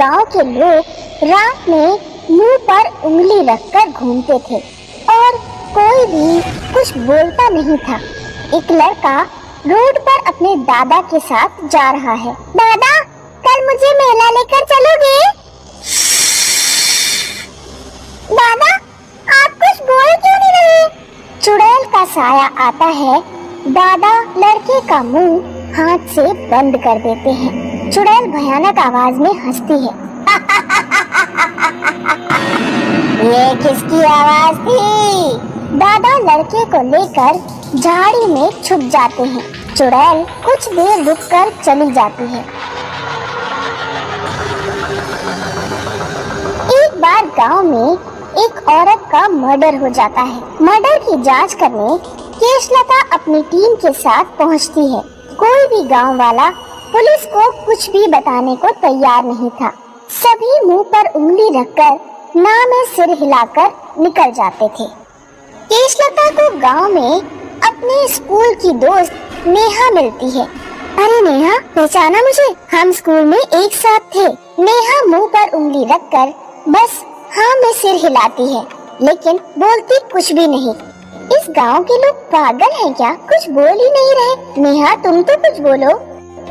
गांव के लोग रात में मुंह पर उंगली रखकर घूमते थे और कोई भी कुछ बोलता नहीं था। एक लड़का रोड पर अपने दादा के साथ जा रहा है। दादा, कल मुझे मेला लेकर चलोगे? दादा, आप कुछ बोल क्यों नहीं रहे? चुड़ैल का साया आता है। दादा लड़के का मुंह हाथ से बंद कर देते हैं। चुड़ैल भयानक आवाज में हंसती है। ये किसकी आवाज थी? दादा लड़के को लेकर झाड़ी में छुप जाते हैं। चुड़ैल कुछ देर रुककर चली जाती है। एक बार गांव में एक औरत का मर्डर हो जाता है। मर्डर की जांच करने केशलता अपनी टीम के साथ पहुंचती है। कोई भी गांव वाला पुलिस को कुछ भी बताने को तैयार नहीं था। सभी मुंह पर उंगली रखकर ना में सिर हिलाकर निकल जाते थे। केशलता को गांव में अपने स्कूल की दोस्त नेहा मिलती है। अरे नेहा, पहचाना मुझे? हम स्कूल में एक साथ थे। नेहा मुंह पर उंगली रखकर बस हाँ में सिर हिलाती है, लेकिन बोलती कुछ भी नहीं। इस गांव के लोग पागल हैं क्या? कुछ बोल ही नहीं रहे। नेहा, तुम तो कुछ बोलो।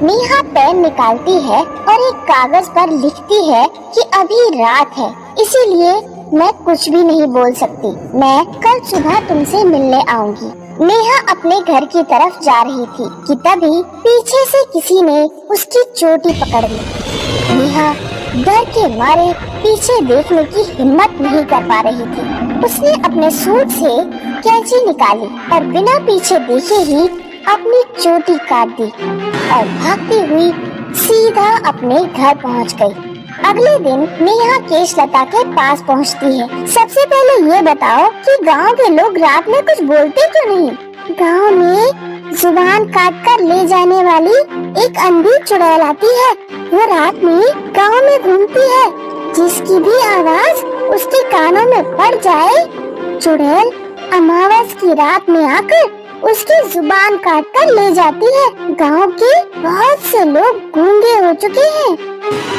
नेहा पेन निकालती है और एक कागज पर लिखती है कि अभी रात है, इसीलिए मैं कुछ भी नहीं बोल सकती। मैं कल सुबह तुमसे मिलने आऊंगी। नेहा अपने घर की तरफ जा रही थी कि तभी पीछे से किसी ने उसकी चोटी पकड़ ली। नेहा डर के मारे पीछे देखने की हिम्मत नहीं कर पा रही थी। उसने अपने सूट से कैंची निकाली और बिना पीछे देखे ही अपनी चोटी काट दी और भागती हुई सीधा अपने घर पहुंच गई। अगले दिन नेहा केशलता के पास पहुंचती है। सबसे पहले ये बताओ कि गांव के लोग रात में कुछ बोलते क्यों नहीं? गांव में जुबान काट कर ले जाने वाली एक अंधी चुड़ैल आती है। वो रात में गांव में घूमती है। जिसकी भी आवाज उसके कानों में पड़ जाए, चुड़ैल अमावस की रात में आकर उसकी जुबान काट कर ले जाती है। गांव के बहुत से लोग गूंगे हो चुके हैं।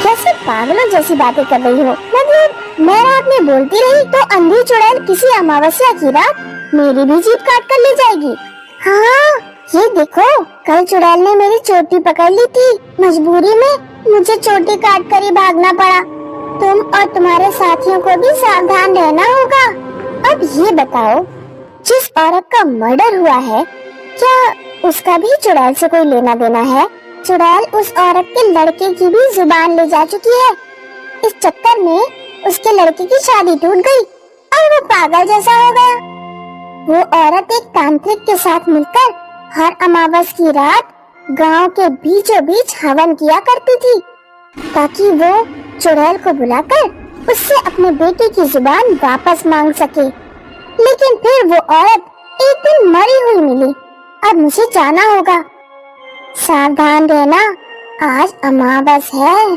कैसे पागलों जैसी बातें कर रही हो? मतलब मैं रात में बोलती रही तो अंधी चुड़ैल किसी अमावस्या की रात मेरी भी जीभ काट कर ले जाएगी। हाँ, ये देखो, कल चुड़ैल ने मेरी चोटी पकड़ ली थी। मजबूरी में मुझे चोटी काट कर ही भागना पड़ा। तुम और तुम्हारे साथियों को भी सावधान रहना होगा। अब ये बताओ, जिस औरत का मर्डर हुआ है, क्या उसका भी चुड़ैल से कोई लेना देना है? चुड़ैल उस औरत के लड़के की भी जुबान ले जा चुकी है। इस चक्कर में उसके लड़के की शादी टूट गई और वो पागल जैसा हो गया। वो औरत एक तांत्रिक के साथ मिलकर हर अमावस की रात गांव के बीचों बीच हवन किया करती थी, ताकि वो चुड़ैल को बुलाकर उससे अपने बेटे की जुबान वापस मांग सके। लेकिन फिर वो औरत एक दिन मरी हुई मिली। अब मुझे जाना होगा। सावधान रहना, आज अमावस है।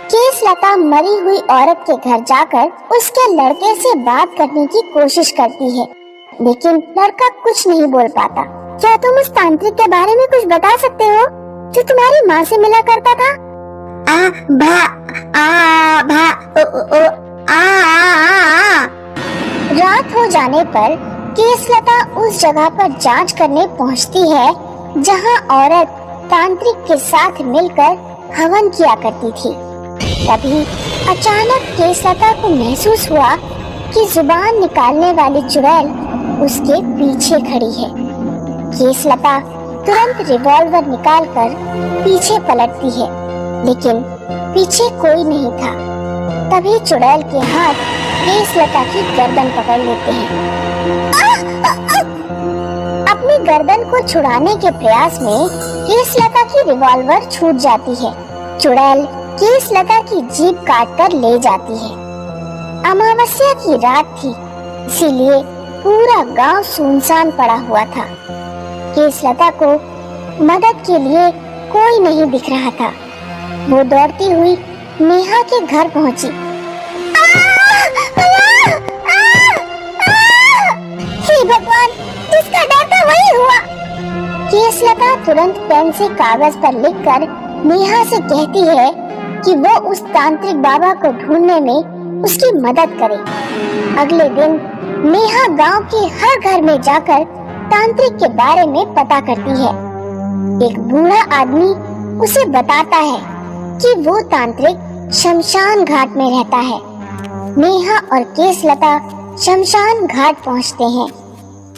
केशलता मरी हुई औरत के घर जाकर उसके लड़के से बात करने की कोशिश करती है, लेकिन लड़का कुछ नहीं बोल पाता। क्या तुम उस तांत्रिक के बारे में कुछ बता सकते हो जो तुम्हारी माँ से मिला करता था? रात हो जाने पर केशलता उस जगह पर जांच करने पहुंचती है जहां औरत तांत्रिक के साथ मिलकर हवन किया करती थी। तभी अचानक केशलता को महसूस हुआ कि जुबान निकालने वाली चुड़ैल उसके पीछे खड़ी है। केशलता तुरंत रिवॉल्वर निकालकर पीछे पलटती है, लेकिन पीछे कोई नहीं था। तभी चुड़ैल के हाथ केशलता की गर्दन पकड़ लेते हैं। अपनी गर्दन को छुड़ाने के प्रयास में केशलता की रिवॉल्वर छूट जाती है। चुड़ैल केशलता की जीभ काट कर ले जाती है। अमावस्या की रात थी, इसीलिए पूरा गांव सुनसान पड़ा हुआ था। केशलता को मदद के लिए कोई नहीं दिख रहा था। वो दौड़ती हुई नेहा के घर पहुंची। हे भगवान, जिसका डर था वही हुआ। केशलता तुरंत पेन से कागज पर लिखकर नेहा से कहती है कि वो उस तांत्रिक बाबा को ढूंढने में उसकी मदद करे। अगले दिन नेहा गांव के हर घर में जाकर तांत्रिक के बारे में पता करती है। एक बूढ़ा आदमी उसे बताता है कि वो तांत्रिक शमशान घाट में रहता है। नेहा और केसलता शमशान घाट पहुंचते हैं।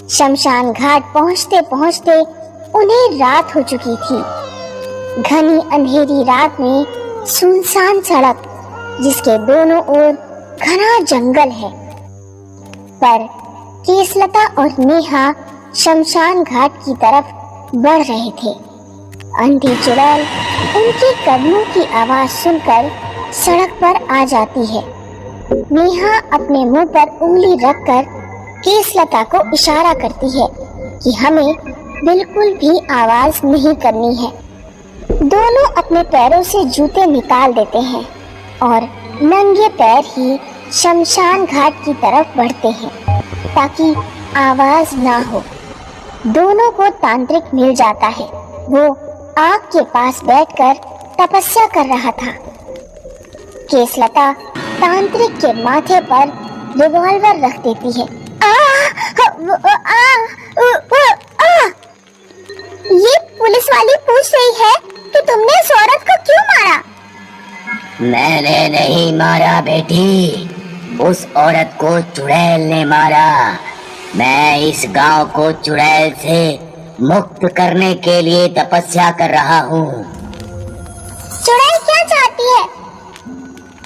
शमशान घाट पहुंचते पहुंचते उन्हें रात हो चुकी थी। घनी अंधेरी रात में सुनसान सड़क, जिसके दोनों ओर घना जंगल है। पर केसलता और नेहा शमशान घाट की तरफ बढ़ रहे थे। अंधी चुड़ैल उनके कदमों की आवाज सुनकर सड़क पर आ जाती है। नेहा अपने मुंह पर उंगली रखकर केसलता को इशारा करती है कि हमें बिल्कुल भी आवाज नहीं करनी है। दोनों अपने पैरों से जूते निकाल देते हैं और नंगे पैर ही शमशान घाट की तरफ बढ़ते हैं ताकि आवाज ना हो। दोनों को तांत्रिक मिल जाता है। वो आग के पास बैठकर तपस्या कर रहा था। केसलता तांत्रिक के माथे पर रिवॉल्वर रख देती है। ये पुलिस वाली पूछ रही है कि तुमने उस औरत को क्यों मारा? मैंने नहीं मारा बेटी, उस औरत को चुड़ैल ने मारा। मैं इस गांव को चुड़ैल से मुक्त करने के लिए तपस्या कर रहा हूँ। चुड़ैल क्या चाहती है?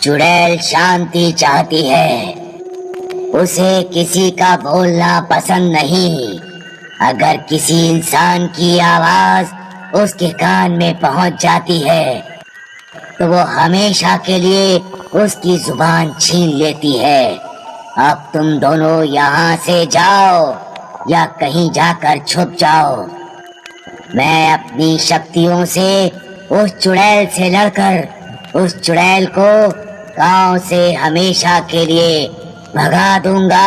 चुड़ैल शांति चाहती है। उसे किसी का बोलना पसंद नहीं। अगर किसी इंसान की आवाज उसके कान में पहुंच जाती है तो वो हमेशा के लिए उसकी जुबान छीन लेती है। अब तुम दोनों यहाँ से जाओ या कहीं जाकर छुप जाओ। मैं अपनी शक्तियों से उस चुड़ैल से लड़कर उस चुड़ैल को गांव से हमेशा के लिए भगा दूंगा।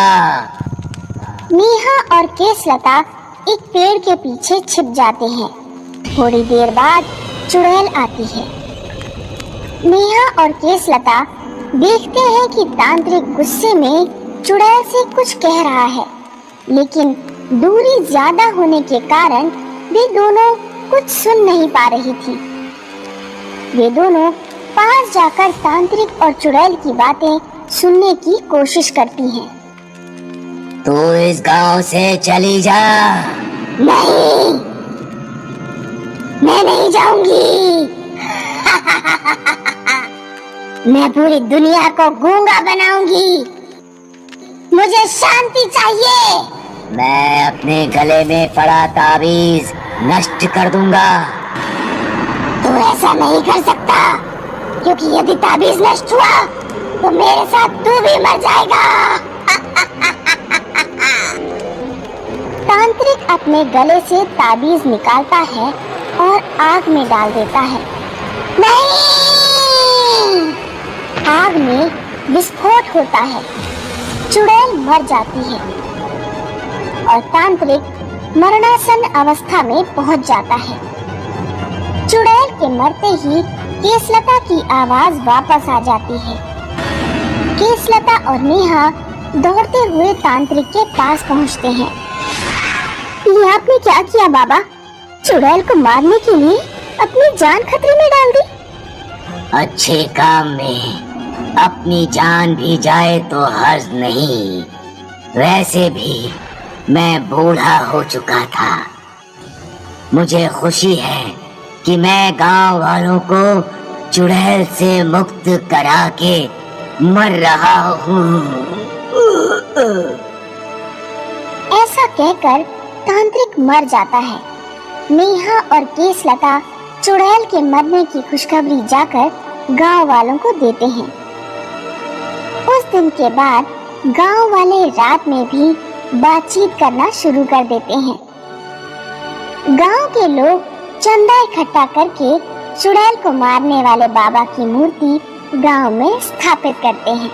नेहा और केसलता एक पेड़ के पीछे छिप जाते हैं। थोड़ी देर बाद चुड़ैल आती है। नेहा और केसलता देखते हैं कि तांत्रिक गुस्से में चुड़ैल से कुछ कह रहा है, लेकिन दूरी ज्यादा होने के कारण वे दोनों कुछ सुन नहीं पा रही थी। वे दोनों पास जाकर तांत्रिक और चुड़ैल की बातें सुनने की कोशिश करती हैं। तू इस गांव से चली जा। नहीं, मैं नहीं जाऊंगी। मैं पूरी दुनिया को गूंगा बनाऊंगी। मुझे शांति चाहिए। मैं अपने गले में पड़ा ताबीज नष्ट कर दूंगा। तू ऐसा नहीं कर सकता, क्योंकि यदि ताबीज नष्ट हुआ तो मेरे साथ तू भी मर जाएगा। तांत्रिक अपने गले से ताबीज निकालता है और आग में डाल देता है। नहीं! आग में विस्फोट होता है। चुड़ैल मर जाती है और तांत्रिक मरणासन अवस्था में पहुंच जाता है। चुड़ैल के मरते ही केसलता की आवाज वापस आ जाती है। केसलता और नेहा दौड़ते हुए तांत्रिक के पास पहुंचते हैं। ये आपने क्या किया बाबा? चुड़ैल को मारने के लिए अपनी जान खतरे में डाल दी। अच्छे काम में अपनी जान भी जाए तो हर्ज नहीं। वैसे भी मैं बूढ़ा हो चुका था। मुझे खुशी है कि मैं गांव वालों को चुड़ैल से मुक्त करा के मर रहा हूँ। ऐसा कहकर तांत्रिक मर जाता है। नेहा और केसलता चुड़ैल के मरने की खुशखबरी जाकर गांव वालों को देते हैं। उस दिन के बाद गांव वाले रात में भी बातचीत करना शुरू कर देते हैं। गांव के लोग चंदा इकट्ठा करके चुड़ैल को मारने वाले बाबा की मूर्ति गांव में स्थापित करते हैं।